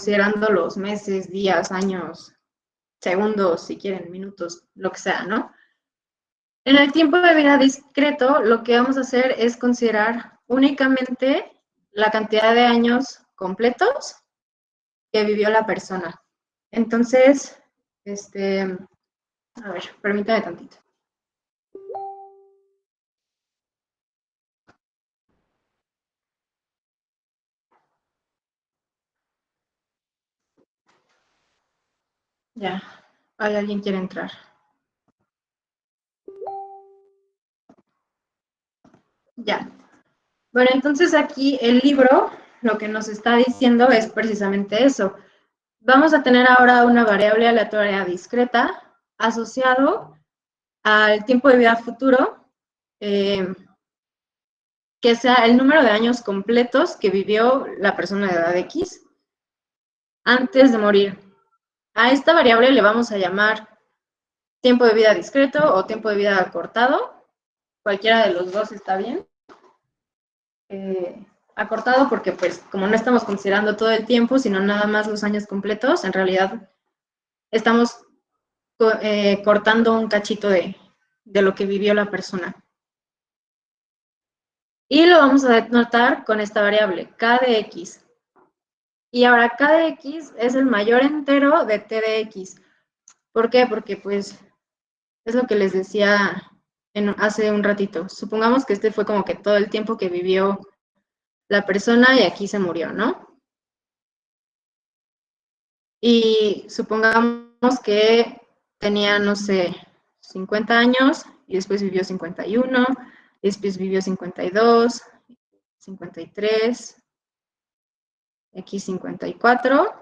considerando los meses, días, años, segundos, si quieren, minutos, lo que sea, ¿no? En el tiempo de vida discreto, lo que vamos a hacer es considerar únicamente la cantidad de años completos que vivió la persona. Entonces, a ver, permítame tantito. Ya, hay alguien quiere entrar. Ya. Bueno, entonces aquí el libro lo que nos está diciendo es precisamente eso. Vamos a tener ahora una variable aleatoria discreta asociado al tiempo de vida futuro, que sea el número de años completos que vivió la persona de edad X antes de morir. A esta variable le vamos a llamar tiempo de vida discreto o tiempo de vida acortado. Cualquiera de los dos está bien. Acortado porque, pues, como no estamos considerando todo el tiempo, sino nada más los años completos, en realidad estamos cortando un cachito de lo que vivió la persona. Y lo vamos a denotar con esta variable, k de x. Y ahora k de x es el mayor entero de t de x. ¿Por qué? Porque, pues, es lo que les decía hace un ratito. Supongamos que este fue como que todo el tiempo que vivió la persona y aquí se murió, ¿no? Y supongamos que tenía, no sé, 50 años y después vivió 51, y después vivió 52, 53, X 54,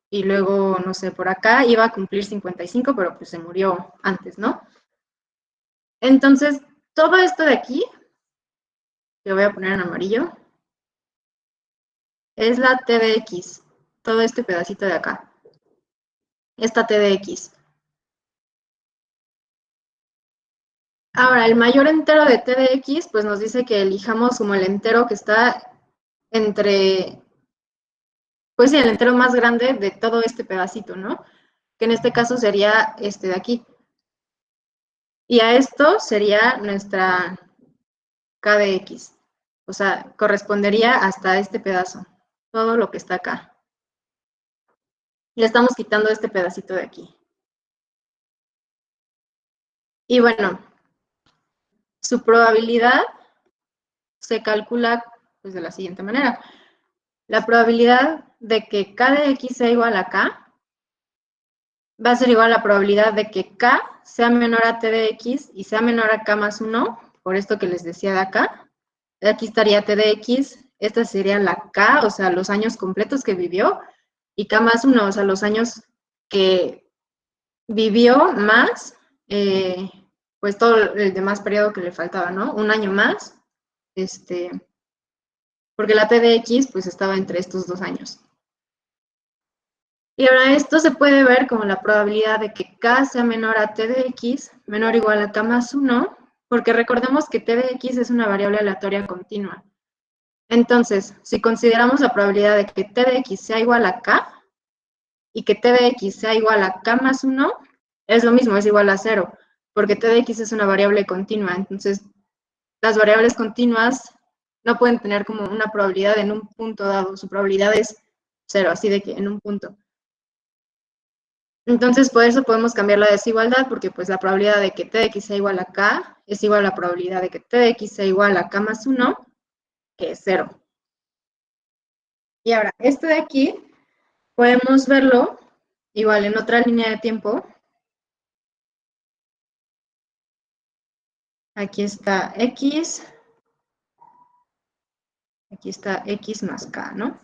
y luego, no sé, por acá iba a cumplir 55, pero pues se murió antes, ¿no? Entonces, todo esto de aquí, que voy a poner en amarillo, es la T de X, todo este pedacito de acá, esta T de X. Ahora, el mayor entero de T de X, pues nos dice que elijamos como el entero que está entre, pues sí, el entero más grande de todo este pedacito, ¿no? Que en este caso sería este de aquí. Y a esto sería nuestra K de X. O sea, correspondería hasta este pedazo, todo lo que está acá. Le estamos quitando este pedacito de aquí. Y bueno, su probabilidad se calcula pues, de la siguiente manera. La probabilidad de que K de X sea igual a K va a ser igual a la probabilidad de que K sea menor a T de X y sea menor a K más 1, por esto que les decía de acá. Aquí estaría T de X, esta sería la K, o sea, los años completos que vivió, y K más 1, o sea, los años que vivió más, pues todo el demás periodo que le faltaba, ¿no? Un año más, porque la T de X pues estaba entre estos 2 años. Y ahora esto se puede ver como la probabilidad de que K sea menor a T de X, menor o igual a K más 1, porque recordemos que T de X es una variable aleatoria continua. Entonces, si consideramos la probabilidad de que T de X sea igual a K, y que T de X sea igual a K más 1, es lo mismo, es igual a 0, porque T de X es una variable continua. Entonces, las variables continuas no pueden tener como una probabilidad en un punto dado, su probabilidad es 0, así de que en un punto. Entonces, por eso podemos cambiar la desigualdad, porque pues la probabilidad de que T de X sea igual a K es igual a la probabilidad de que T de X sea igual a K más 1, que es 0. Y ahora, este de aquí, podemos verlo igual en otra línea de tiempo. Aquí está X, aquí está X más K, ¿no?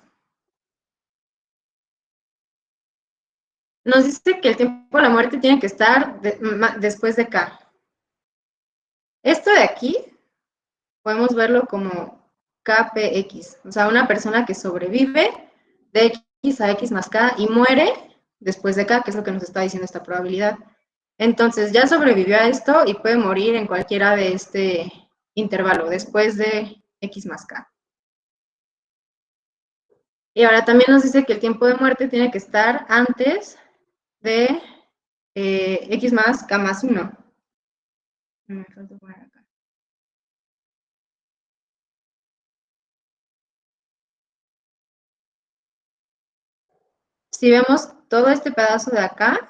Nos dice que el tiempo de la muerte tiene que estar después de K. Esto de aquí podemos verlo como KPX, o sea, una persona que sobrevive de X a X más K y muere después de K, que es lo que nos está diciendo esta probabilidad. Entonces ya sobrevivió a esto y puede morir en cualquiera de este intervalo, después de X más K. Y ahora también nos dice que el tiempo de muerte tiene que estar antes de x más k más 1. Me falta poner acá. Si vemos todo este pedazo de acá,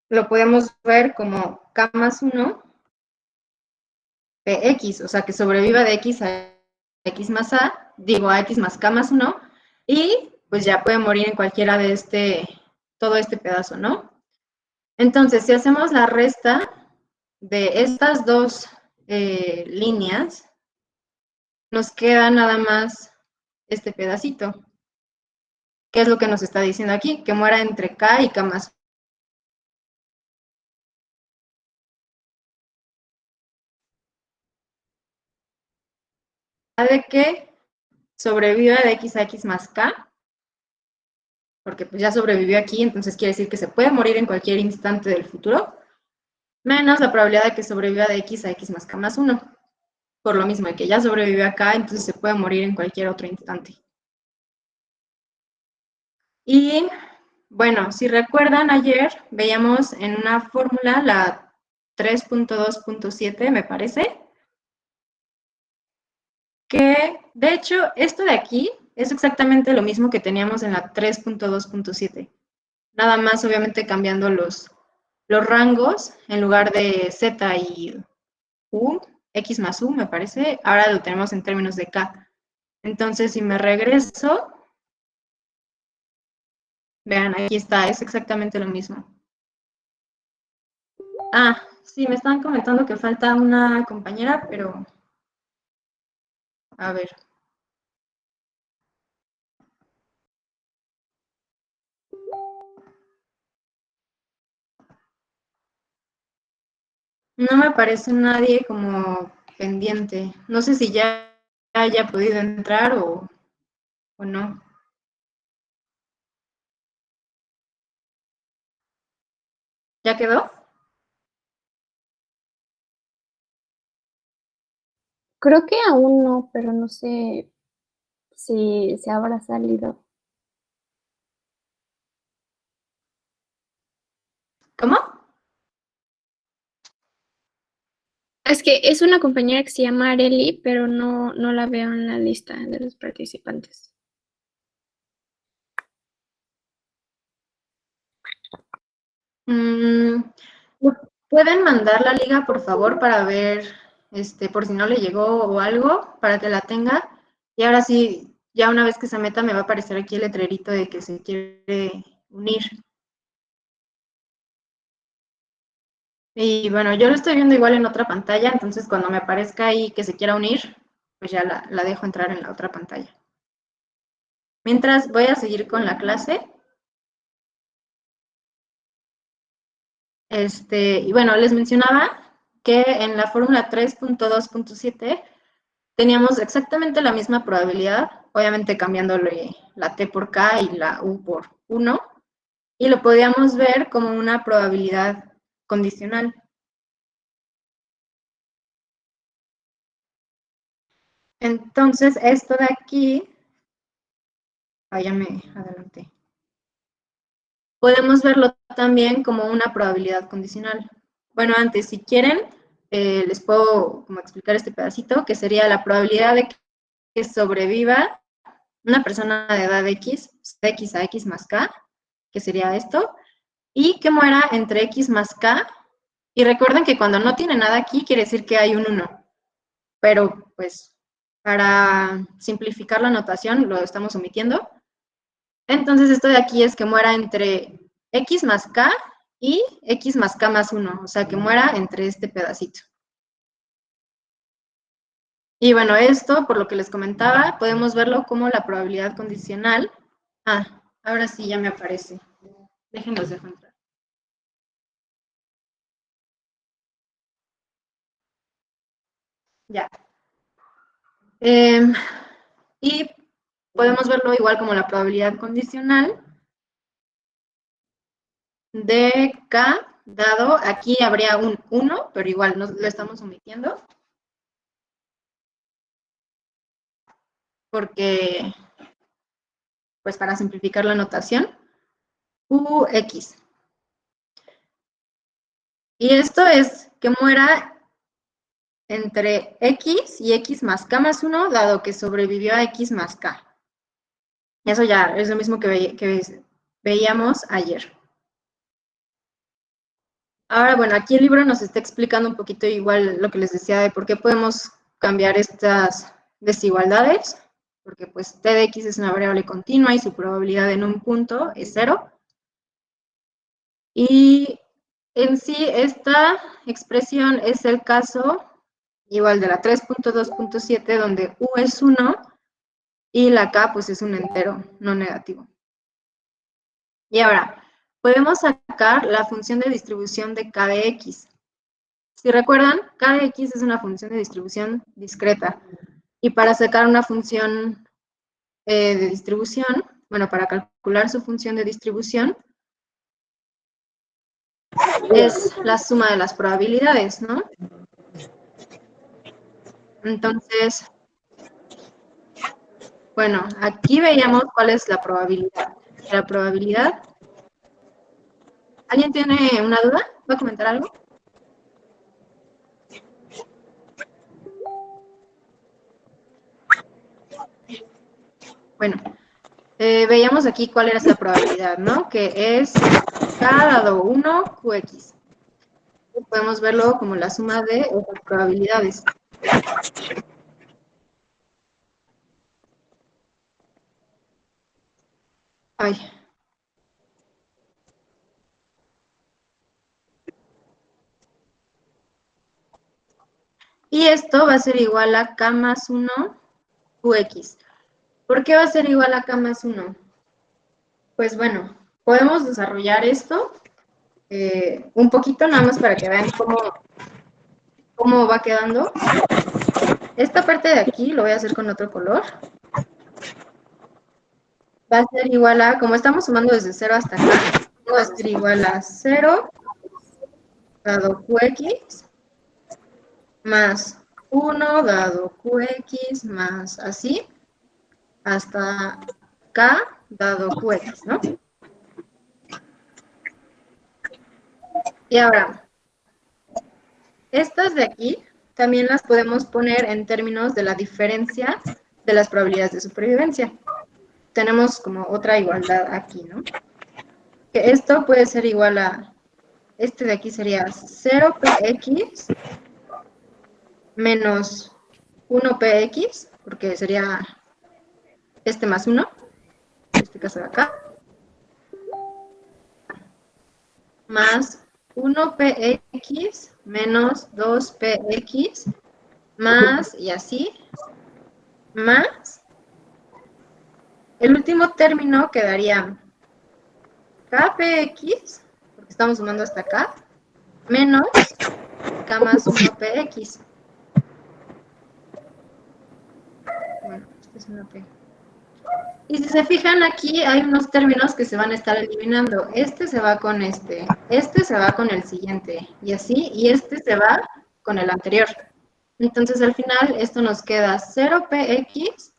lo podemos ver como k más 1 de x, o sea, que sobreviva de x a x más a, digo a x más k más 1, y pues ya puede morir en cualquiera de todo este pedazo, ¿no? Entonces, si hacemos la resta de estas dos líneas, nos queda nada más este pedacito. ¿Qué es lo que nos está diciendo aquí? Que muera entre k y k más 1. De que sobreviva de x a x más k, porque pues ya sobrevivió aquí, entonces quiere decir que se puede morir en cualquier instante del futuro, menos la probabilidad de que sobreviva de x a x más k más 1. Por lo mismo, de que ya sobrevivió acá, entonces se puede morir en cualquier otro instante. Y bueno, si recuerdan, ayer veíamos en una fórmula la 3.2.7, me parece, que de hecho esto de aquí es exactamente lo mismo que teníamos en la 3.2.7. Nada más obviamente cambiando los rangos, en lugar de z y u, x más u me parece, ahora lo tenemos en términos de k. Entonces si me regreso, vean, aquí está, es exactamente lo mismo. Ah, sí, me están comentando que falta una compañera, pero a ver. No me parece nadie como pendiente. No sé si ya haya podido entrar o no. ¿Ya quedó? Creo que aún no, pero no sé si se habrá salido. ¿Cómo? Es que es una compañera que se llama Areli, pero no la veo en la lista de los participantes. Mm, ¿pueden mandar la liga, por favor, para ver, por si no le llegó o algo, para que la tenga? Y ahora sí, ya una vez que se meta, me va a aparecer aquí el letrerito de que se quiere unir. Y bueno, yo lo estoy viendo igual en otra pantalla, entonces cuando me aparezca ahí que se quiera unir, pues ya la dejo entrar en la otra pantalla. Mientras voy a seguir con la clase. Y bueno, les mencionaba que en la fórmula 3.2.7 teníamos exactamente la misma probabilidad, obviamente cambiándole la t por k y la u por 1, y lo podíamos ver como una probabilidad condicional. Entonces, esto de aquí, ya me adelanté. Podemos verlo también como una probabilidad condicional. Bueno, antes, si quieren, les puedo como explicar este pedacito, que sería la probabilidad de que sobreviva una persona de edad X, de X a X más K, que sería esto, y que muera entre X más K. Y recuerden que cuando no tiene nada aquí, quiere decir que hay un 1. Pero, pues, para simplificar la notación, lo estamos omitiendo. Entonces, esto de aquí es que muera entre x más k y x más k más 1, o sea, que muera entre este pedacito. Y bueno, esto, por lo que les comentaba, podemos verlo como la probabilidad condicional. Ah, ahora sí ya me aparece. Déjenlos dejo entrar. Ya. Y podemos verlo igual como la probabilidad condicional de k dado, aquí habría un 1, pero igual no, lo estamos omitiendo. porque, pues para simplificar la notación, UX. Y esto es que muera entre X y X más K más 1, dado que sobrevivió a X más K. Eso ya es lo mismo que veíamos ayer. Ahora, bueno, aquí el libro nos está explicando un poquito igual lo que les decía de por qué podemos cambiar estas desigualdades, porque pues t de x es una variable continua y su probabilidad en un punto es 0. Y en sí esta expresión es el caso igual de la 3.2.7 donde u es 1 y la k pues es un entero no negativo. Y ahora, podemos sacar la función de distribución de k de x. Si recuerdan, k de x es una función de distribución discreta. Y para sacar una función de distribución, bueno, para calcular su función de distribución, es la suma de las probabilidades, ¿no? Entonces, bueno, aquí veíamos cuál es la probabilidad. La probabilidad. ¿Alguien tiene una duda? ¿Va a comentar algo? Bueno, veíamos aquí cuál era esa probabilidad, ¿no? Que es k dado 1 qx. Podemos verlo como la suma de esas probabilidades. Ay. Y esto va a ser igual a k más 1 qx. ¿Por qué va a ser igual a k más 1? Pues bueno, podemos desarrollar esto un poquito, nada más para que vean cómo va quedando. Esta parte de aquí lo voy a hacer con otro color. Va a ser igual a, como estamos sumando desde 0 hasta acá, va a ser igual a 0 dado qx más 1 dado qx más así hasta k dado qx, ¿no? Y ahora, estas de aquí también las podemos poner en términos de la diferencia de las probabilidades de supervivencia. Tenemos como otra igualdad aquí, ¿no? Que esto puede ser igual a, este de aquí sería 0px menos 1px, porque sería este más 1, en este caso de acá, más 1px menos 2px más, y así, más, el último término quedaría kpx, porque estamos sumando hasta acá, menos k más 1px. Bueno, este es 1p. Y si se fijan aquí, hay unos términos que se van a estar eliminando. Este se va con este se va con el siguiente, y así, y este se va con el anterior. Entonces, al final, esto nos queda 0px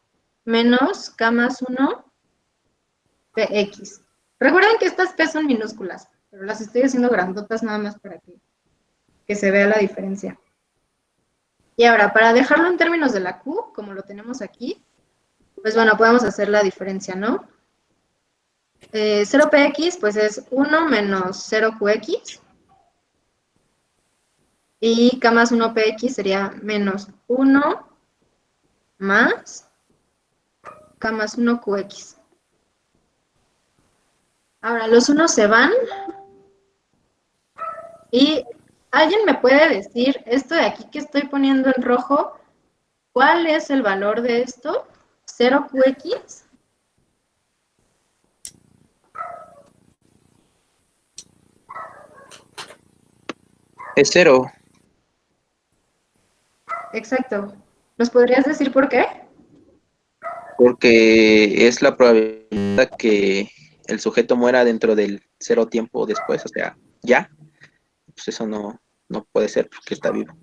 menos k más 1px. Recuerden que estas p son minúsculas, pero las estoy haciendo grandotas nada más para que se vea la diferencia. Y ahora, para dejarlo en términos de la q, como lo tenemos aquí, pues bueno, podemos hacer la diferencia, ¿no? 0px, pues es 1 menos 0qx. Y k más 1px sería menos 1 más k más 1qx. Ahora, los unos se van. Y ¿alguien me puede decir esto de aquí que estoy poniendo en rojo? ¿Cuál es el valor de esto? ¿0qx? Es 0. Exacto. ¿Nos podrías decir por qué? Porque es la probabilidad que el sujeto muera dentro del 0 tiempo después, o sea, ya. Pues eso no puede ser porque está vivo.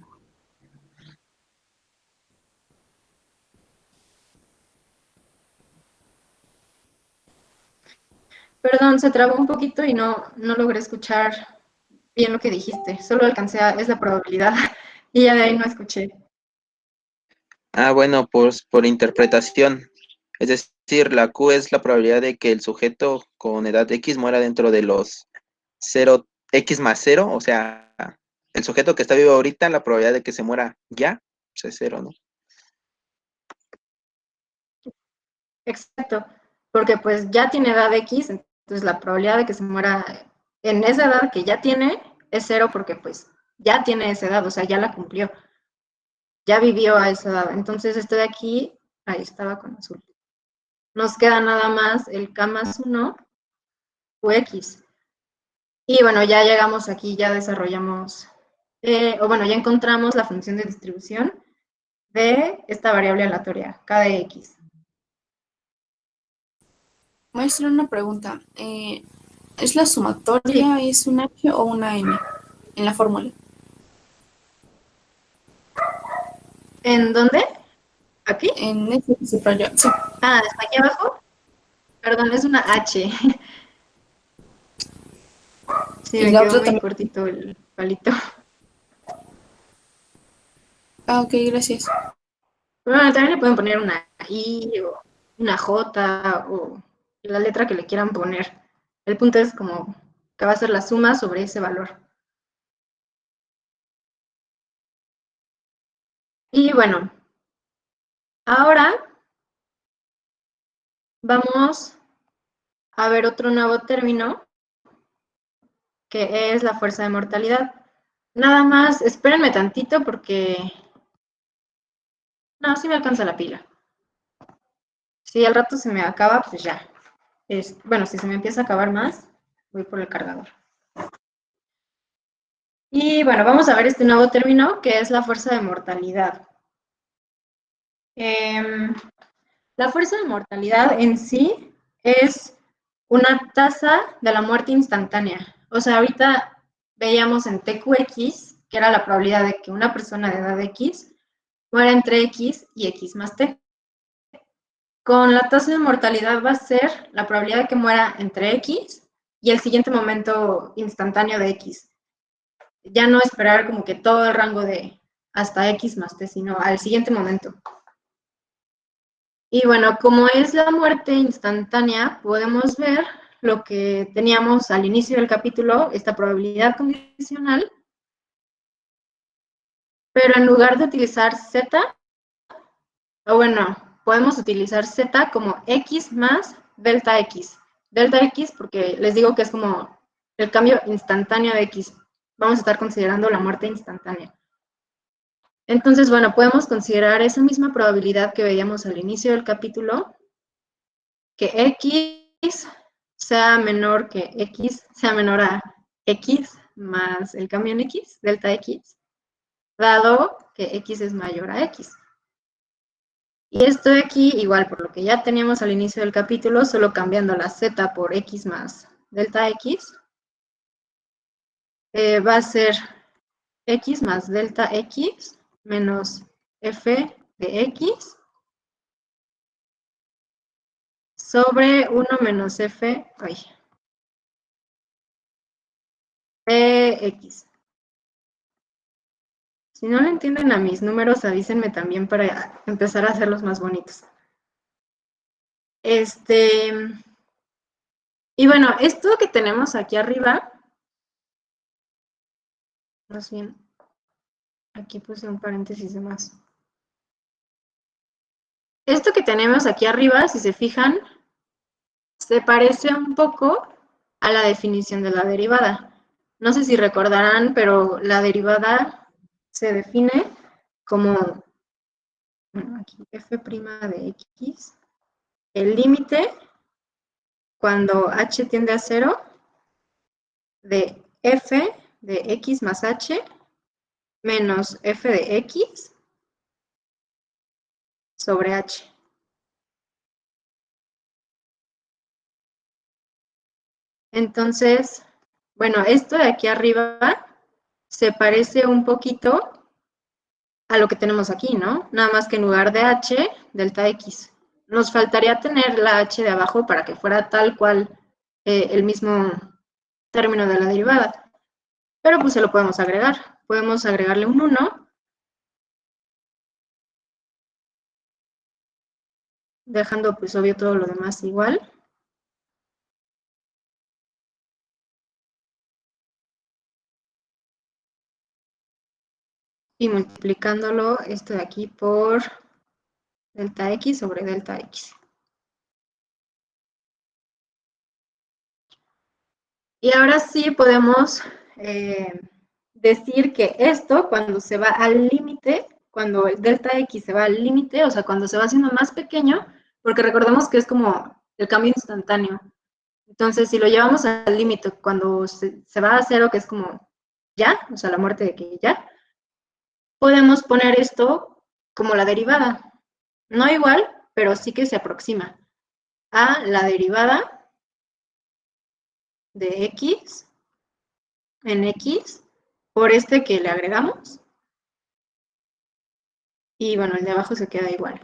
Perdón, se trabó un poquito y no logré escuchar bien lo que dijiste. Solo alcancé a, es la probabilidad y ya de ahí no escuché. Ah, bueno, pues por interpretación. Es decir, la Q es la probabilidad de que el sujeto con edad X muera dentro de los 0, X más 0, o sea, el sujeto que está vivo ahorita, la probabilidad de que se muera ya, pues es 0, ¿no? Exacto, porque pues ya tiene edad X, entonces la probabilidad de que se muera en esa edad que ya tiene es 0 porque pues ya tiene esa edad, o sea, ya la cumplió, ya vivió a esa edad. Entonces esto de aquí, ahí estaba con azul. Nos queda nada más el K más 1 u X. Y bueno, ya llegamos aquí, ya desarrollamos, o bueno, ya encontramos la función de distribución de esta variable aleatoria, K de X. Maestra, una pregunta. ¿Es la sumatoria, Sí. es un H o una N en la fórmula? ¿En dónde? ¿Aquí? En ese que se subrayó. Sí. Ah, ¿está aquí abajo? Perdón, es una H. Sí, Y me la quedó otra muy también. cortito el palito. Ah, ok, gracias. Pero bueno, también le pueden poner una I o una J o la letra que le quieran poner. El punto es como que va a ser la suma sobre ese valor. Y bueno, ahora vamos a ver otro nuevo término que es la fuerza de mortalidad. Nada más, espérenme tantito porque no, sí me alcanza la pila. Si al rato se me acaba, pues ya. Bueno, si se me empieza a acabar más, voy por el cargador. Y bueno, vamos a ver este nuevo término que es la fuerza de mortalidad. La fuerza de mortalidad en sí es una tasa de la muerte instantánea. O sea, ahorita veíamos en TQX, que era la probabilidad de que una persona de edad X muera entre X y X más T. Con la tasa de mortalidad va a ser la probabilidad de que muera entre X y el siguiente momento instantáneo de X. Ya no esperar como que todo el rango de hasta X más T, sino al siguiente momento. Y bueno, como es la muerte instantánea, podemos ver lo que teníamos al inicio del capítulo, esta probabilidad condicional, pero en lugar de utilizar Z, o bueno, podemos utilizar Z como X más delta X. Delta X porque les digo que es como el cambio instantáneo de X. Vamos a estar considerando la muerte instantánea. Entonces, bueno, podemos considerar esa misma probabilidad que veíamos al inicio del capítulo, que X sea menor que X, sea menor a X más el cambio en X, delta X, dado que X es mayor a X. Y esto de aquí, igual por lo que ya teníamos al inicio del capítulo, solo cambiando la Z por X más delta X, va a ser X más delta X menos F de X sobre 1 menos F, de X. Si no le entienden a mis números, avísenme también para empezar a hacerlos más bonitos. Y bueno, esto que tenemos aquí arriba, más bien, aquí puse un paréntesis de más. Esto que tenemos aquí arriba, si se fijan, se parece un poco a la definición de la derivada. No sé si recordarán, pero la derivada se define como, bueno, aquí f' de x, el límite cuando h tiende a 0 de f de x más h menos f de x sobre h. Entonces, bueno, esto de aquí arriba se parece un poquito a lo que tenemos aquí, ¿no? Nada más que en lugar de h, delta x. Nos faltaría tener la h de abajo para que fuera tal cual el mismo término de la derivada. Pero pues se lo podemos agregar. Podemos agregarle un 1, dejando pues obvio todo lo demás igual. Y multiplicándolo esto de aquí por delta x sobre delta x. Y ahora sí podemos decir que esto, cuando se va al límite, cuando el delta x se va al límite, o sea, cuando se va haciendo más pequeño, porque recordemos que es como el cambio instantáneo. Entonces, si lo llevamos al límite, cuando se va a cero, que es como ya, o sea, la muerte de que ya, podemos poner esto como la derivada. No igual, pero sí que se aproxima a la derivada de x en x por este que le agregamos. Y bueno, el de abajo se queda igual.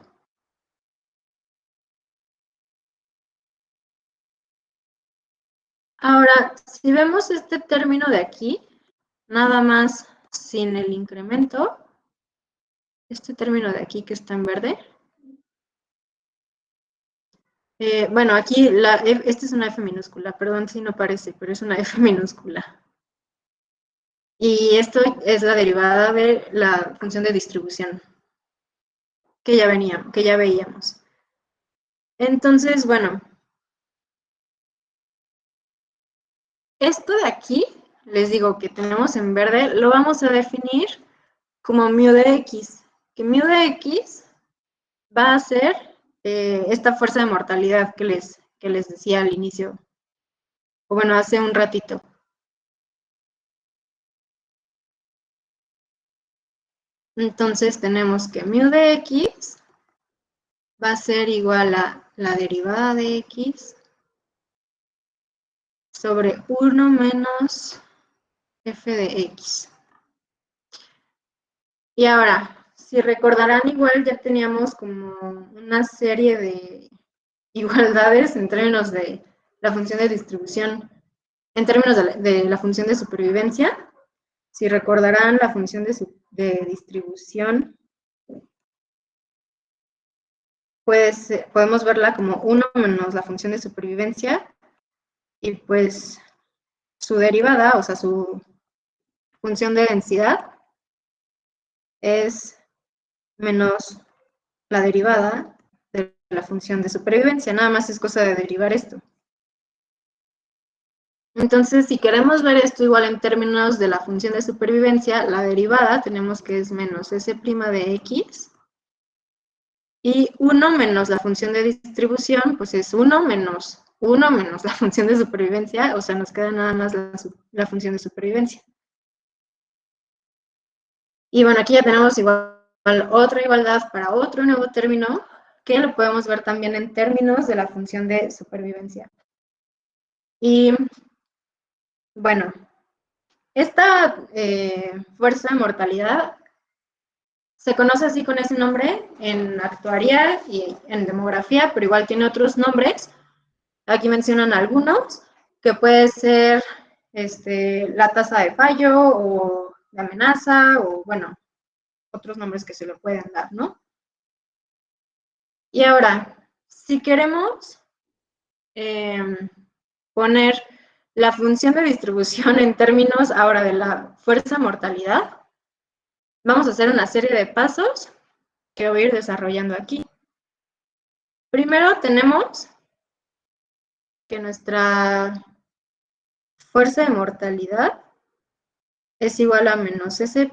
Ahora, si vemos este término de aquí, nada más sin el incremento, este término de aquí que está en verde, bueno, aquí esta es una F minúscula, perdón si no parece, pero es una F minúscula. Y esto es la derivada de la función de distribución que ya veíamos. Entonces, bueno, esto de aquí, les digo que tenemos en verde, lo vamos a definir como mu de x, que mu de x va a ser esta fuerza de mortalidad que les decía al inicio, o bueno, hace un ratito. Entonces tenemos que mu de x va a ser igual a la derivada de x sobre 1 menos f de x. Y ahora, si recordarán, igual ya teníamos como una serie de igualdades en términos de la función de distribución, en términos de la función de supervivencia. Si recordarán la función de distribución, pues podemos verla como 1 menos la función de supervivencia y pues su derivada, o sea, su función de densidad es menos la derivada de la función de supervivencia. Nada más es cosa de derivar esto. Entonces, si queremos ver esto igual en términos de la función de supervivencia, la derivada tenemos que es menos s' de x. Y 1 menos la función de distribución, pues es 1 menos la función de supervivencia, o sea, nos queda nada más la función de supervivencia. Y bueno, aquí ya tenemos igual otra igualdad para otro nuevo término, que lo podemos ver también en términos de la función de supervivencia. Y bueno, esta fuerza de mortalidad se conoce así con ese nombre en actuarial y en demografía, pero igual tiene otros nombres. Aquí mencionan algunos, que puede ser la tasa de fallo o de amenaza, o bueno, otros nombres que se le pueden dar, ¿no? Y ahora, si queremos poner la función de distribución en términos ahora de la fuerza mortalidad, vamos a hacer una serie de pasos que voy a ir desarrollando aquí. Primero tenemos que nuestra fuerza de mortalidad es igual a menos S'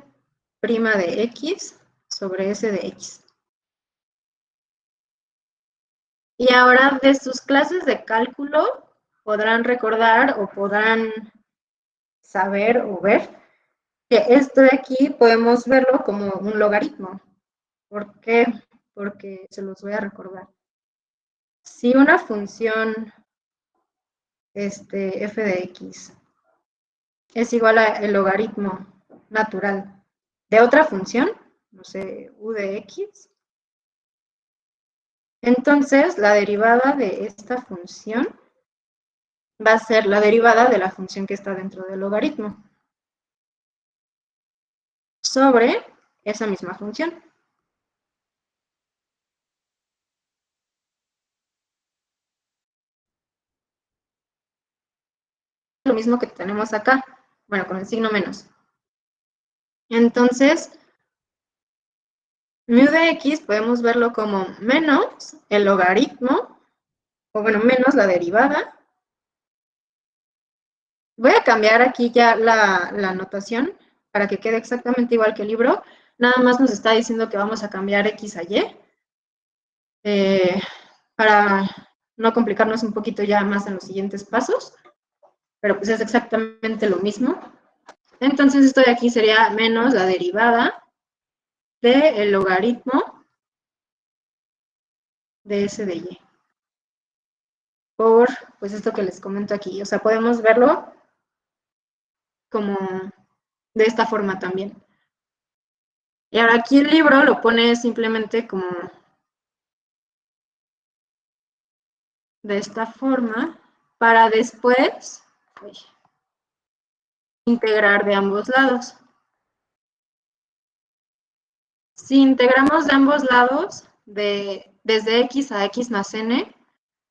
de x sobre S de x. Y ahora de sus clases de cálculo podrán recordar o podrán saber o ver que esto de aquí podemos verlo como un logaritmo. ¿Por qué? Porque se los voy a recordar. Si una función f de x es igual al logaritmo natural de otra función, no sé, u de x, entonces la derivada de esta función va a ser la derivada de la función que está dentro del logaritmo sobre esa misma función. Lo mismo que tenemos acá, bueno, con el signo menos. Entonces, mu de x podemos verlo como menos el logaritmo, o bueno, menos la derivada. Voy a cambiar aquí ya la notación para que quede exactamente igual que el libro. Nada más nos está diciendo que vamos a cambiar x a y, para no complicarnos un poquito ya más en los siguientes pasos, pero pues es exactamente lo mismo. Entonces esto de aquí sería menos la derivada del logaritmo de s de y. Por pues esto que les comento aquí. O sea, podemos verlo como de esta forma también. Y ahora aquí el libro lo pone simplemente como de esta forma para después integrar de ambos lados. Si integramos de ambos lados, desde x a x más n,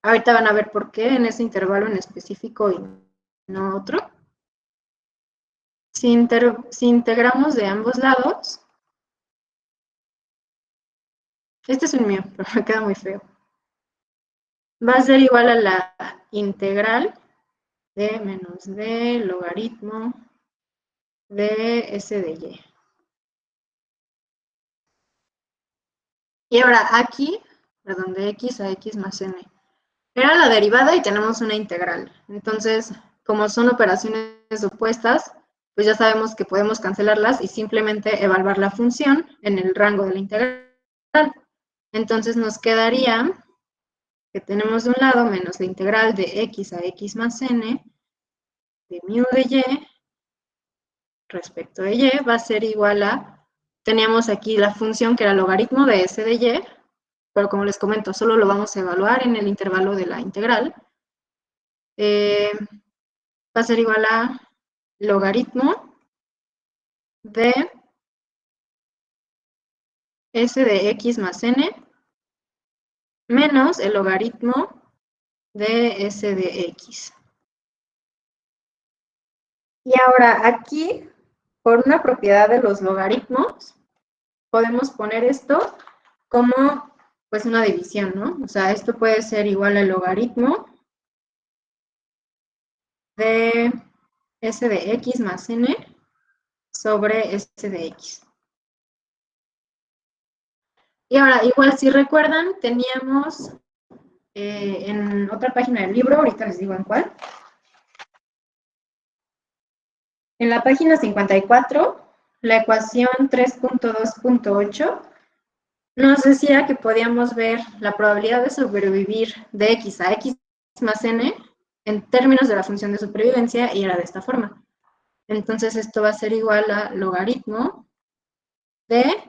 ahorita van a ver por qué en ese intervalo en específico y no otro. Si integramos de ambos lados, este es un mío, pero me queda muy feo. Va a ser igual a la integral de menos d logaritmo de s de y. Y ahora aquí, perdón, de x a x más n. Era la derivada y tenemos una integral. Entonces, como son operaciones opuestas, pues ya sabemos que podemos cancelarlas y simplemente evaluar la función en el rango de la integral. Entonces nos quedaría que tenemos de un lado menos la integral de x a x más n de mu de y respecto de y va a ser igual a, teníamos aquí la función que era logaritmo de s de y, pero como les comento, solo lo vamos a evaluar en el intervalo de la integral. Va a ser igual a logaritmo de s de x más n menos el logaritmo de s de x. Y ahora aquí, por una propiedad de los logaritmos, podemos poner esto como pues una división, ¿no? O sea, esto puede ser igual al logaritmo de s de x más n sobre s de x. Y ahora, igual si recuerdan, teníamos en otra página del libro, ahorita les digo en cuál. En la página 54, la ecuación 3.2.8 nos decía que podíamos ver la probabilidad de sobrevivir de x a x más n en términos de la función de supervivencia y era de esta forma. Entonces esto va a ser igual a logaritmo de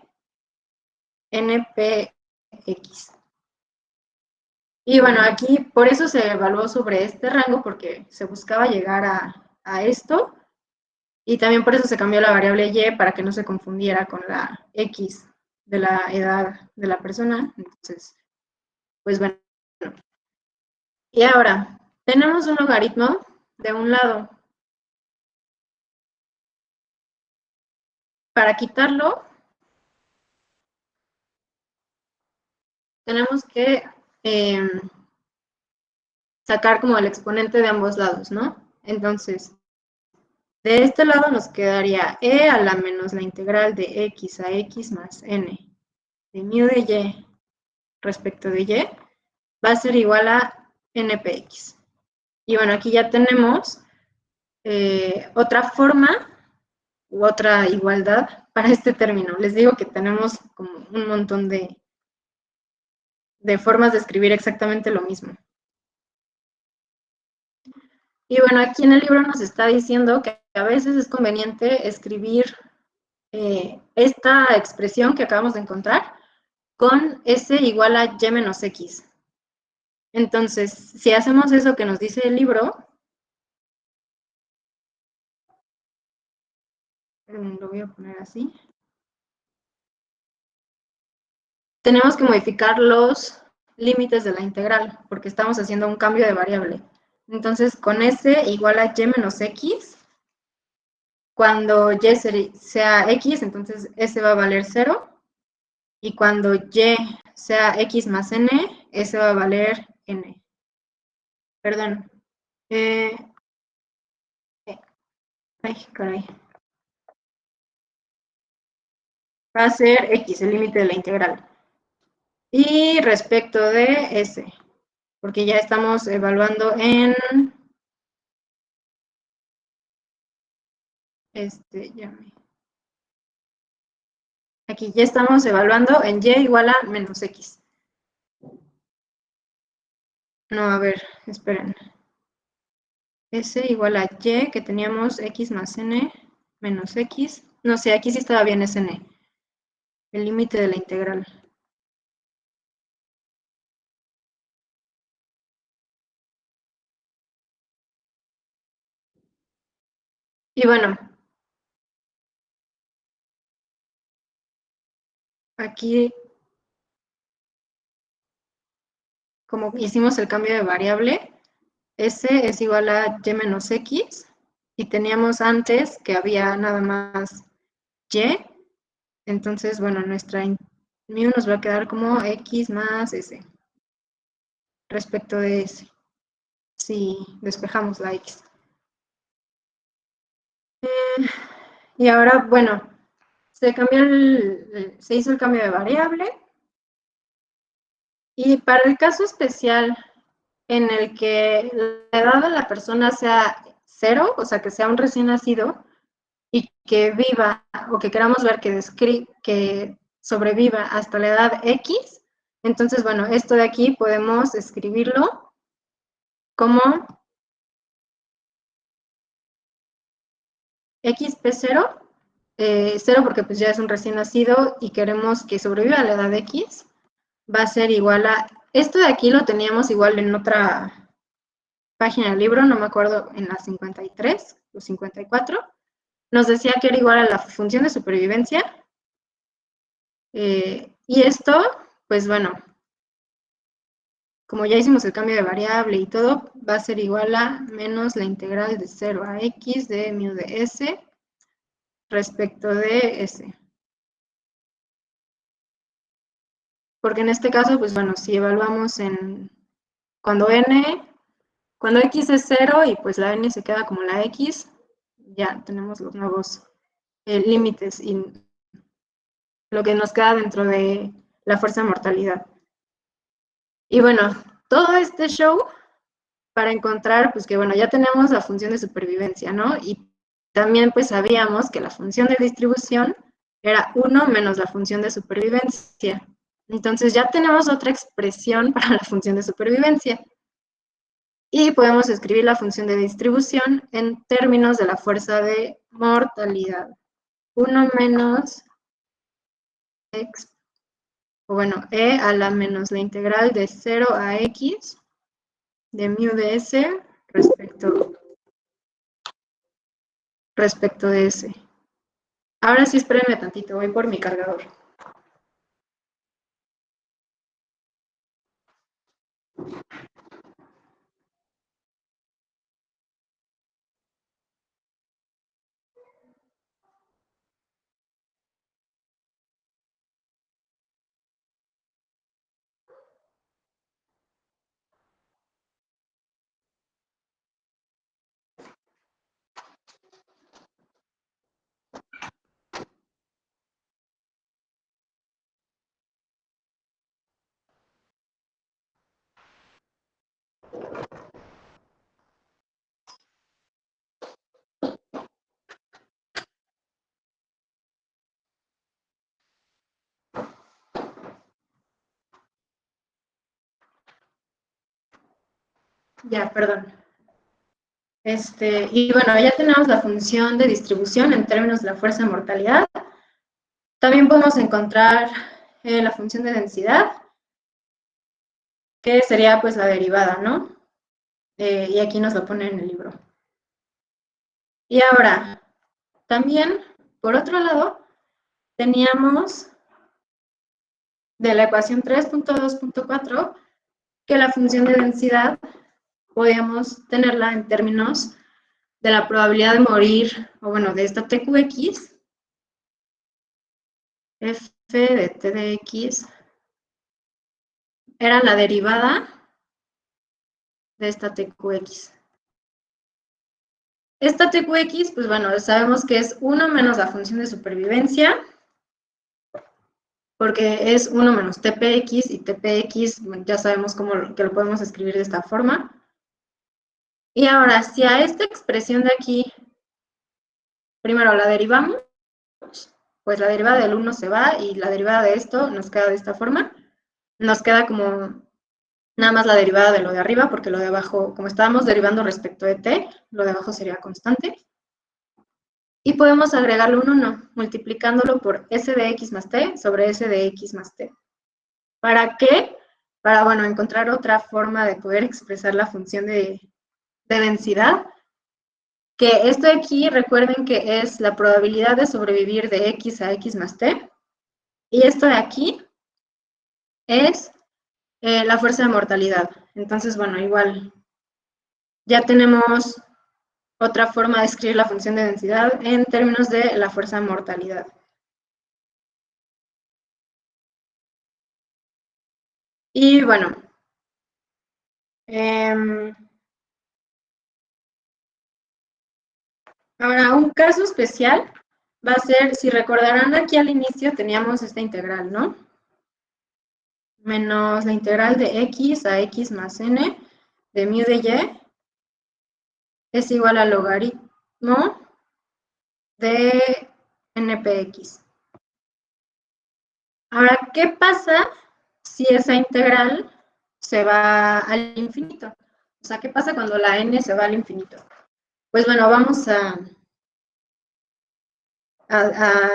npx. Y bueno, aquí por eso se evaluó sobre este rango, porque se buscaba llegar a esto, y también por eso se cambió la variable y para que no se confundiera con la x de la edad de la persona. Entonces, pues bueno. Y ahora, tenemos un logaritmo de un lado. Para quitarlo, tenemos que sacar como el exponente de ambos lados, ¿no? Entonces, de este lado nos quedaría e a la menos la integral de x a x más n de mu de y respecto de y va a ser igual a npx. Y bueno, aquí ya tenemos otra forma u otra igualdad para este término. Les digo que tenemos como un montón de formas de escribir exactamente lo mismo. Y bueno, aquí en el libro nos está diciendo que a veces es conveniente escribir esta expresión que acabamos de encontrar con s igual a y menos x. Entonces, si hacemos eso que nos dice el libro, lo voy a poner así. Tenemos que modificar los límites de la integral, porque estamos haciendo un cambio de variable. Entonces, con s igual a y menos x, cuando y sea x, entonces s va a valer 0, y cuando y sea x más n, s va a valer n. Perdón. Ay, caray. Va a ser x, el límite de la integral. Y respecto de s, porque ya estamos evaluando en... Aquí ya estamos evaluando en y igual a menos x. No, a ver, esperen. S igual a y, que teníamos x más n menos x. No sé, aquí sí estaba bien es n. El límite de la integral. Y bueno, aquí, como hicimos el cambio de variable, S es igual a y menos x, y teníamos antes que había nada más y, entonces, bueno, nuestra mu nos va a quedar como x más s, respecto de s, si despejamos la x. Y ahora, bueno, se hizo el cambio de variable, y para el caso especial en el que la edad de la persona sea 0, o sea, que sea un recién nacido, y que viva, o que queramos ver que sobreviva hasta la edad X, entonces, bueno, esto de aquí podemos escribirlo como XP0, 0 porque pues ya es un recién nacido y queremos que sobreviva a la edad X, va a ser igual a, esto de aquí lo teníamos igual en otra página del libro, no me acuerdo, en la 53 o 54, nos decía que era igual a la función de supervivencia, y esto, pues bueno, como ya hicimos el cambio de variable y todo, va a ser igual a menos la integral de 0 a x de mu de s respecto de s. Porque en este caso, pues bueno, si evaluamos cuando x es 0 y pues la n se queda como la x, ya tenemos los nuevos límites y lo que nos queda dentro de la fuerza de mortalidad. Y bueno, todo este show para encontrar, pues que bueno, ya tenemos la función de supervivencia, ¿no? Y también pues sabíamos que la función de distribución era 1 menos la función de supervivencia. Entonces ya tenemos otra expresión para la función de supervivencia. Y podemos escribir la función de distribución en términos de la fuerza de mortalidad. 1 menos x, o bueno, e a la menos la integral de 0 a x de mu de s respecto de s. Ahora sí, espérenme tantito, voy por mi cargador. Ya, perdón. Y bueno, ya tenemos la función de distribución en términos de la fuerza de mortalidad. También podemos encontrar la función de densidad, que sería pues la derivada, ¿no? Y aquí nos lo pone en el libro. Y ahora, también por otro lado, teníamos de la ecuación 3.2.4 que la función de densidad podíamos tenerla en términos de la probabilidad de morir, o bueno, de esta TQX, f de t de x, era la derivada de esta TQX. Esta TQX, pues bueno, sabemos que es 1 menos la función de supervivencia, porque es 1 menos TPX, y TPX ya sabemos que lo podemos escribir de esta forma. Y ahora, si a esta expresión de aquí, primero la derivamos, pues la derivada del 1 se va, y la derivada de esto nos queda de esta forma. Nos queda como nada más la derivada de lo de arriba, porque lo de abajo, como estábamos derivando respecto de t, lo de abajo sería constante. Y podemos agregarle un 1, multiplicándolo por s de x más t sobre s de x más t. ¿Para qué? Para, bueno, encontrar otra forma de poder expresar la función de densidad. Que esto de aquí, recuerden que es la probabilidad de sobrevivir de x a x más t. Y esto de aquí es la fuerza de mortalidad. Entonces, bueno, igual ya tenemos otra forma de escribir la función de densidad en términos de la fuerza de mortalidad. Y bueno, ahora un caso especial va a ser, si recordarán aquí al inicio teníamos esta integral, ¿no? Menos la integral de x a x más n de mu de y es igual al logaritmo de npx. Ahora, ¿qué pasa si esa integral se va al infinito? O sea, ¿qué pasa cuando la n se va al infinito? Pues bueno, vamos a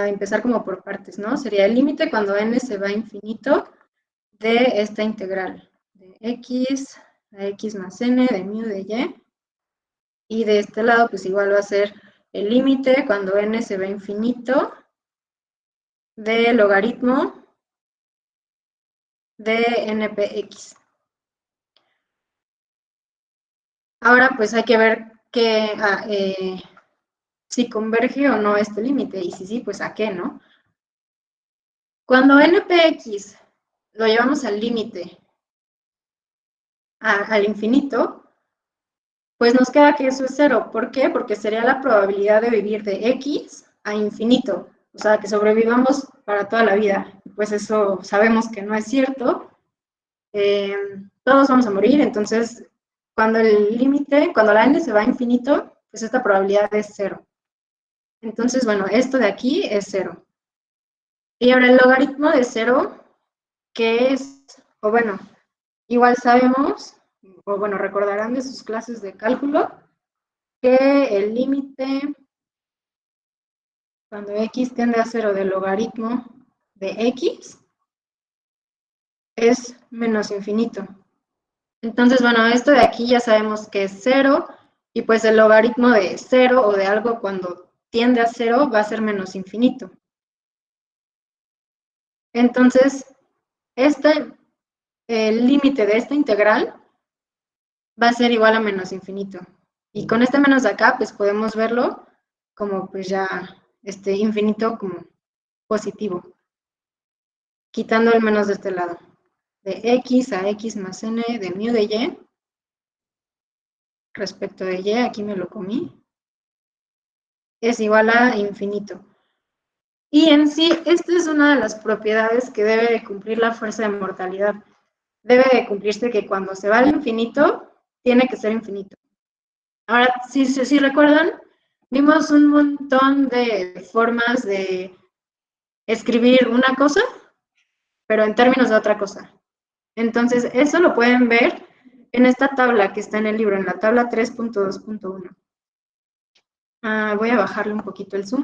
empezar como por partes, ¿no? Sería el límite cuando n se va a infinito de esta integral de x a x más n de mu de y. Y de este lado, pues igual va a ser el límite cuando n se va a infinito de logaritmo de npx. Ahora, pues hay que ver si converge o no este límite, y si sí, pues a qué, ¿no? Cuando npx lo llevamos al límite, al infinito, pues nos queda que eso es 0. ¿Por qué? Porque sería la probabilidad de vivir de x a infinito, o sea, que sobrevivamos para toda la vida. Pues eso sabemos que no es cierto. Todos vamos a morir, entonces cuando la n se va a infinito, pues esta probabilidad es 0. Entonces, bueno, esto de aquí es 0. Y ahora el logaritmo de 0, que es, o bueno, igual sabemos, o bueno, recordarán de sus clases de cálculo, que el límite cuando x tiende a 0 del logaritmo de x es menos infinito. Entonces, bueno, esto de aquí ya sabemos que es 0, y pues el logaritmo de 0 o de algo cuando tiende a 0 va a ser menos infinito. Entonces, el límite de esta integral va a ser igual a menos infinito. Y con este menos de acá, pues podemos verlo como pues ya infinito como positivo, quitando el menos de este lado. De x a x más n de mu de y, respecto de y, aquí me lo comí, es igual a infinito. Y en sí, esta es una de las propiedades que debe de cumplir la fuerza de mortalidad. Debe de cumplirse que cuando se va al infinito, tiene que ser infinito. Ahora, si recuerdan, vimos un montón de formas de escribir una cosa, pero en términos de otra cosa. Entonces, eso lo pueden ver en esta tabla que está en el libro, en la tabla 3.2.1. Voy a bajarle un poquito el zoom.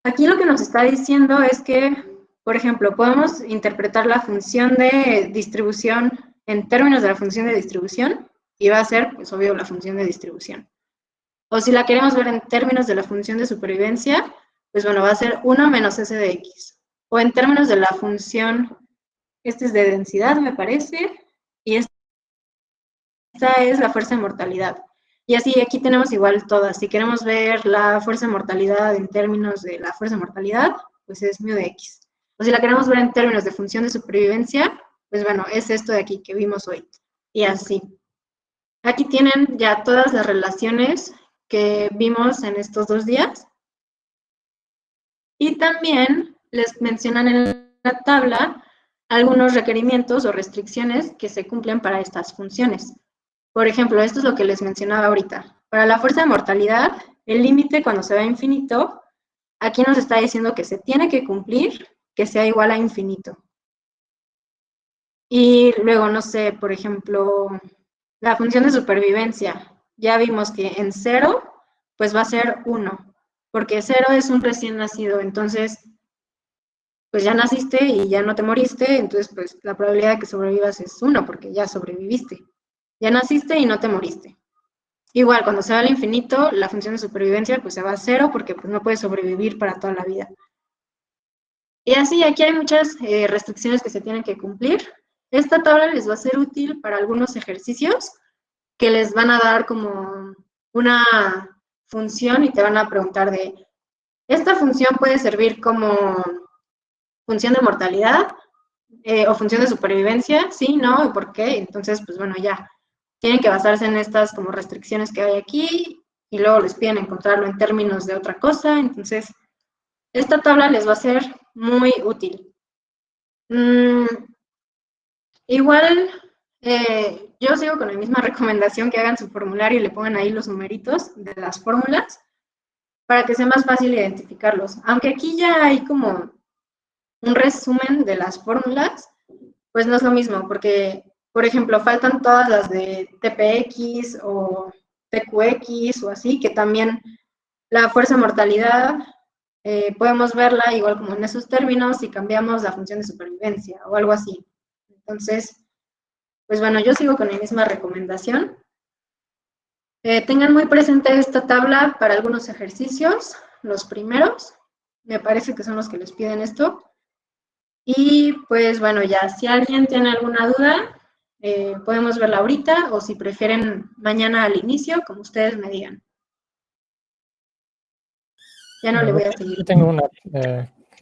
Aquí lo que nos está diciendo es que, por ejemplo, podemos interpretar la función de distribución en términos de la función de distribución, y va a ser, pues obvio, la función de distribución. O si la queremos ver en términos de la función de supervivencia, pues bueno, va a ser 1 menos S de X. O en términos de la función, este es de densidad, me parece, y esta es la fuerza de mortalidad. Y así aquí tenemos igual todas. Si queremos ver la fuerza de mortalidad en términos de la fuerza de mortalidad, pues es mu de X. O si la queremos ver en términos de función de supervivencia, pues bueno, es esto de aquí que vimos hoy. Y así. Aquí tienen ya todas las relaciones que vimos en estos 2 días. Y también les mencionan en la tabla algunos requerimientos o restricciones que se cumplen para estas funciones. Por ejemplo, esto es lo que les mencionaba ahorita. Para la fuerza de mortalidad, el límite cuando se va a infinito, aquí nos está diciendo que se tiene que cumplir que sea igual a infinito. Y luego, no sé, por ejemplo, la función de supervivencia. Ya vimos que en 0, pues va a ser 1, porque 0 es un recién nacido, entonces, pues ya naciste y ya no te moriste, entonces, pues la probabilidad de que sobrevivas es 1, porque ya sobreviviste. Ya naciste y no te moriste. Igual, cuando se va al infinito, la función de supervivencia pues se va a 0 porque pues, no puedes sobrevivir para toda la vida. Y así, aquí hay muchas restricciones que se tienen que cumplir. Esta tabla les va a ser útil para algunos ejercicios que les van a dar como una función y te van a preguntar de, ¿esta función puede servir como función de mortalidad o función de supervivencia? Sí, no, ¿y por qué? Entonces, pues bueno, ya. Tienen que basarse en estas como restricciones que hay aquí y luego les piden encontrarlo en términos de otra cosa. Entonces, esta tabla les va a ser muy útil. Igual, yo sigo con la misma recomendación que hagan su formulario y le pongan ahí los numeritos de las fórmulas para que sea más fácil identificarlos. Aunque aquí ya hay como un resumen de las fórmulas, pues no es lo mismo, porque, por ejemplo, faltan todas las de TPX o TQX o así, que también la fuerza de mortalidad podemos verla igual como en esos términos si cambiamos la función de supervivencia o algo así. Entonces, pues bueno, yo sigo con la misma recomendación. Tengan muy presente esta tabla para algunos ejercicios, los primeros, me parece que son los que les piden esto. Y pues bueno, ya si alguien tiene alguna duda, podemos verla ahorita o si prefieren mañana al inicio, como ustedes me digan. Ya no le voy a seguir. Yo tengo una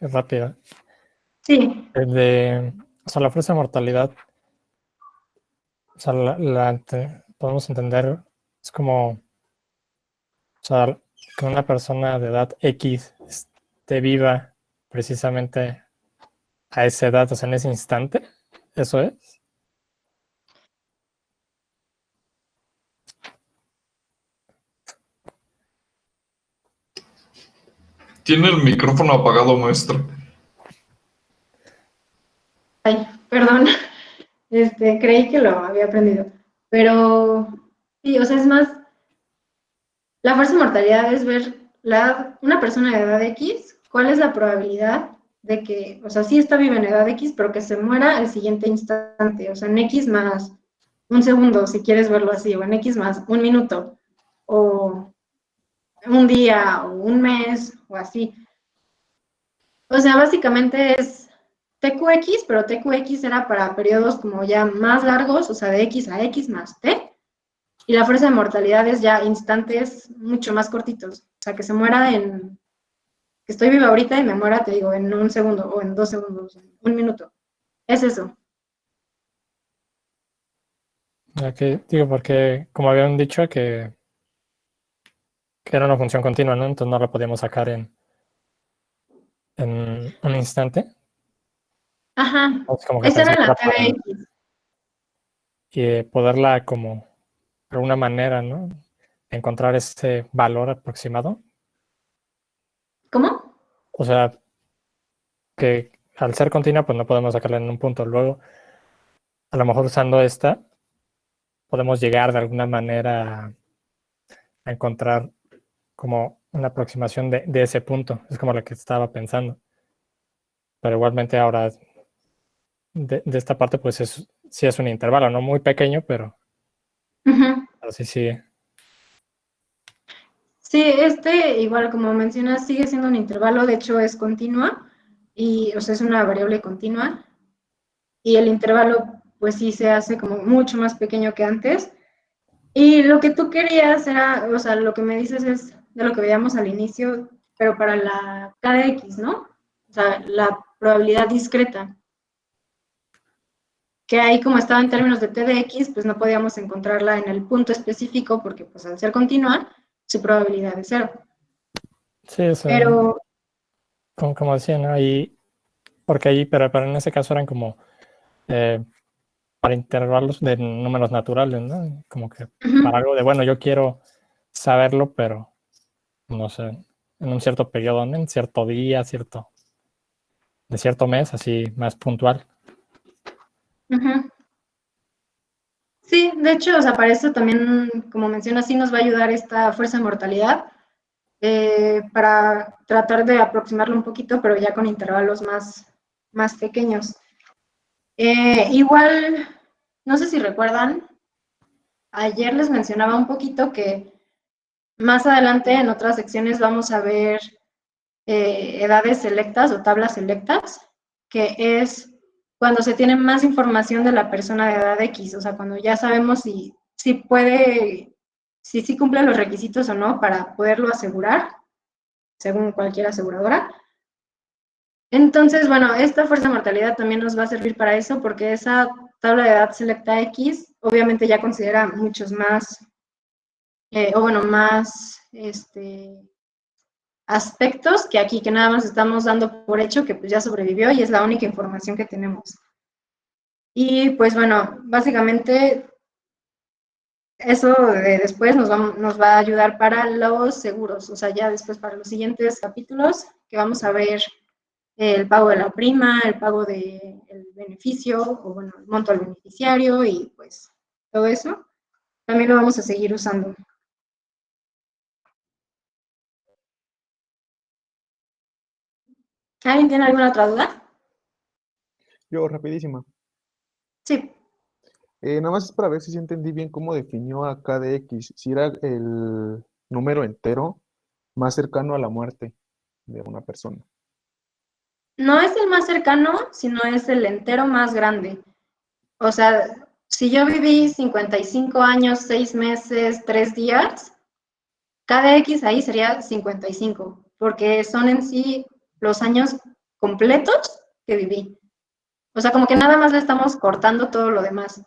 rápida. Sí. O sea, la fuerza de mortalidad, o sea, podemos entender, es como, o sea, que una persona de edad X esté viva precisamente a esa edad, o sea, en ese instante, ¿eso es? Tiene el micrófono apagado, maestra. Ay, perdón. Creí que lo había aprendido. Pero sí, o sea, es más, la fuerza de mortalidad es ver una persona de edad X, cuál es la probabilidad de que, o sea, sí está viva en edad X, pero que se muera al siguiente instante, o sea, en X más un segundo, si quieres verlo así, o en X más un minuto, o un día, o un mes, o así. O sea, básicamente es TQX, pero TQX era para periodos como ya más largos, o sea, de X a X más T, y la fuerza de mortalidad es ya instantes mucho más cortitos, o sea, que se muera que estoy viva ahorita y me muera, te digo, en un segundo, o en 2 segundos, en un minuto. Es eso. Aquí, digo, porque como habían dicho que era una función continua, ¿no? Entonces no la podíamos sacar en un instante. Ajá, Entonces, como que esa pensé era que la era para TBX. poderla como, de alguna manera, ¿no? Encontrar ese valor aproximado. ¿Cómo? O sea, que al ser continua, pues no podemos sacarla en un punto. Luego, a lo mejor usando esta, podemos llegar de alguna manera a encontrar como una aproximación de ese punto. Es como lo que estaba pensando. Pero igualmente ahora, de esta parte, pues sí es un intervalo, no muy pequeño, pero Uh-huh. así sí. Sí, igual como mencionas, sigue siendo un intervalo, de hecho es continua, y, o sea, es una variable continua, y el intervalo, pues sí se hace como mucho más pequeño que antes. Y lo que tú querías era, o sea, lo que me dices es de lo que veíamos al inicio, pero para la K de X, ¿no? O sea, la probabilidad discreta, que ahí como estaba en términos de T de X, pues no podíamos encontrarla en el punto específico, porque pues al ser continua, su probabilidad es cero. Sí, eso, Pero, como decía, ¿no? Ahí, porque ahí, pero en ese caso eran como eh, para intervalos de números naturales, ¿no? Como que para algo de, bueno, yo quiero saberlo, pero no sé, en un cierto periodo, ¿no? En cierto día, de cierto mes, así más puntual. sí, de hecho, o sea, para eso también, como mencionas, sí nos va a ayudar esta fuerza de mortalidad, para tratar de aproximarlo un poquito, pero ya con intervalos más pequeños. Igual, no sé si recuerdan, ayer les mencionaba un poquito que más adelante en otras secciones vamos a ver edades selectas o tablas selectas, que es cuando se tiene más información de la persona de edad X, o sea, cuando ya sabemos si puede, si sí cumple los requisitos o no para poderlo asegurar, según cualquier aseguradora. Entonces, bueno, esta fuerza de mortalidad también nos va a servir para eso, porque esa tabla de edad selecta X obviamente ya considera muchos más, o bueno, más aspectos que aquí, que nada más estamos dando por hecho que pues ya sobrevivió y es la única información que tenemos. Y pues bueno, básicamente eso de después nos va a ayudar para los seguros, o sea, ya después para los siguientes capítulos que vamos a ver el pago de la prima, el pago del beneficio, o bueno, el monto al beneficiario y pues todo eso, también lo vamos a seguir usando. ¿Alguien tiene alguna otra duda? Yo, rapidísima. Sí. Nada más es para ver si sí entendí bien cómo definió a K de X, si era el número entero más cercano a la muerte de una persona. No es el más cercano, sino es el entero más grande. O sea, si yo viví 55 años, 6 meses, 3 días, cada X ahí sería 55, porque son en sí los años completos que viví. O sea, como que nada más le estamos cortando todo lo demás.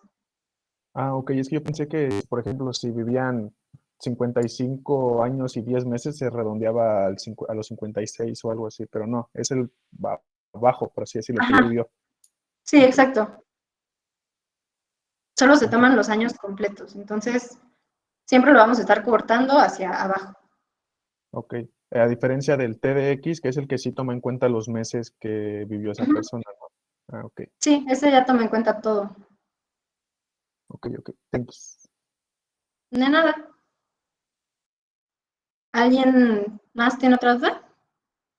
Ah, ok, es que yo pensé que, por ejemplo, si vivían 55 años y 10 meses, se redondeaba a los 56 o algo así, pero no, es el bajo, por así decirlo, que ya Ajá, vivió. sí, Ok, exacto. Solo se ok, toman los años completos. Entonces, siempre lo vamos a estar cortando hacia abajo. ok. A diferencia del TDX, que es el que sí toma en cuenta los meses que vivió esa Ujú. persona, ¿no? Ah, ok, Sí, ese ya toma en cuenta todo. ok, ok. Thanks. De nada. ¿Alguien más tiene otra duda?